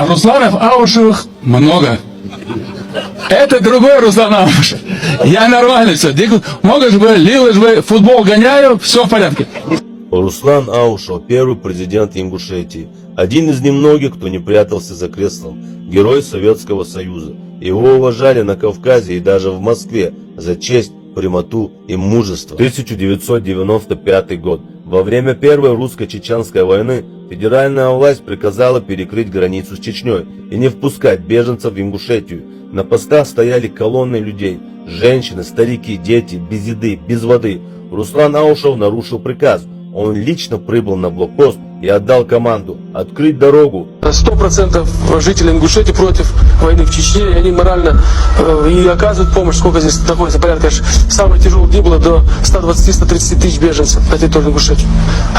Русланов Аушевых много. Это другой Руслан Аушев. Я нормально все. Можешь бы, лишь бы футбол гоняю, все в порядке. Руслан Аушев, первый президент Ингушетии. Один из немногих, кто не прятался за креслом. Герой Советского Союза. Его уважали на Кавказе и даже в Москве за честь, прямоту и мужество. 1995 год. Во время Первой русско-чеченской войны федеральная власть приказала перекрыть границу с Чечней и не впускать беженцев в Ингушетию. На постах стояли колонны людей. Женщины, старики, дети, без еды, без воды. Руслан Аушев нарушил приказ. Он лично прибыл на блокпост и отдал команду открыть дорогу. 100% жителей Ингушетии против войны в Чечне, и они морально и оказывают помощь. Сколько здесь находится? Порядка, самых тяжелых дней было до 120-130 тысяч беженцев на территории Ингушетии.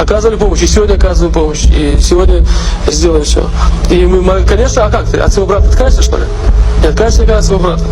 Оказывали помощь, и сегодня оказываем помощь, и сегодня сделаем все. И мы, конечно, а как ты? От своего брата откажешься, что ли? Не откажешься никогда от своего брата.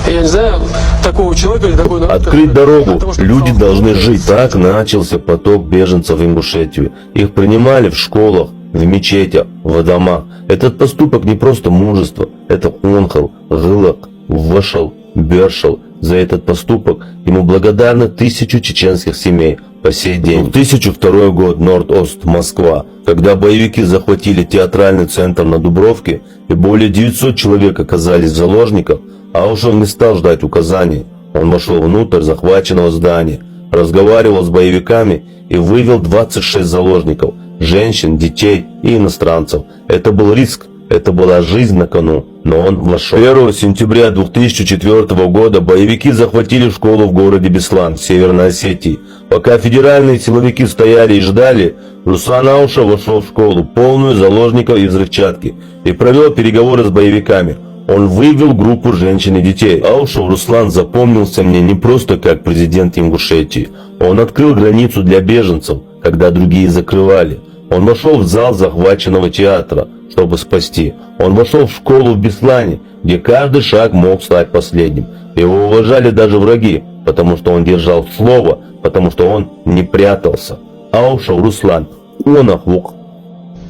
Я не знаю такого человека или такой народ. Открыть дорогу. Люди должны жить. Так начался поток беженцев в Ингушетию. Их принимали в школах, в мечетях, в домах. Этот поступок не просто мужество. Это онхал, гылак, вашал, бершал. За этот поступок ему благодарны тысячи чеченских семей по сей день. 2002 год, Норд-Ост, Москва. Когда боевики захватили театральный центр на Дубровке и более 900 человек оказались в заложниках, Аушев не стал ждать указаний. Он вошел внутрь захваченного здания, разговаривал с боевиками и вывел 26 заложников, женщин, детей и иностранцев. Это был риск, это была жизнь на кону, но он вошел. 1 сентября 2004 года боевики захватили школу в городе Беслан, в Северной Осетии. Пока федеральные силовики стояли и ждали, Руслан Аушев вошел в школу, полную заложников и взрывчатки, и провел переговоры с боевиками. Он вывел группу женщин и детей. Аушев Руслан запомнился мне не просто как президент Ингушетии. Он открыл границу для беженцев, когда другие закрывали. Он вошел в зал захваченного театра, чтобы спасти. Он вошел в школу в Беслане, где каждый шаг мог стать последним. Его уважали даже враги, потому что он держал слово, потому что он не прятался. Аушев Руслан. Онахвук.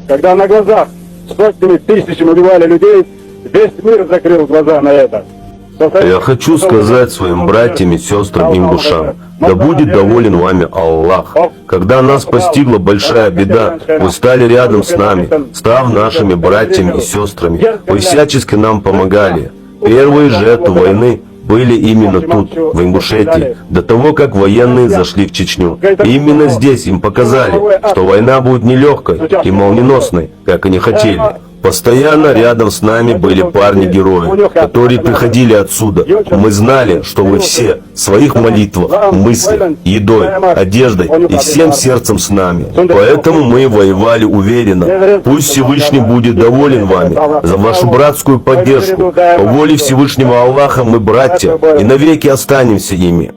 Когда на глазах сотнями тысячами убивали людей, весь мир закрыл глаза на это. Я хочу сказать своим братьям и сестрам ингушам, да будет доволен вами Аллах. Когда нас постигла большая беда, вы стали рядом с нами, став нашими братьями и сестрами. Вы всячески нам помогали. Первые жертвы войны были именно тут, в Ингушетии, до того, как военные зашли в Чечню. И именно здесь им показали, что война будет нелегкой и молниеносной, как они хотели. Постоянно рядом с нами были парни-герои, которые приходили отсюда. Мы знали, что вы все в своих молитвах, мыслях, едой, одеждой и всем сердцем с нами. Поэтому мы воевали уверенно. Пусть Всевышний будет доволен вами за вашу братскую поддержку. По воле Всевышнего Аллаха мы братья и навеки останемся ими.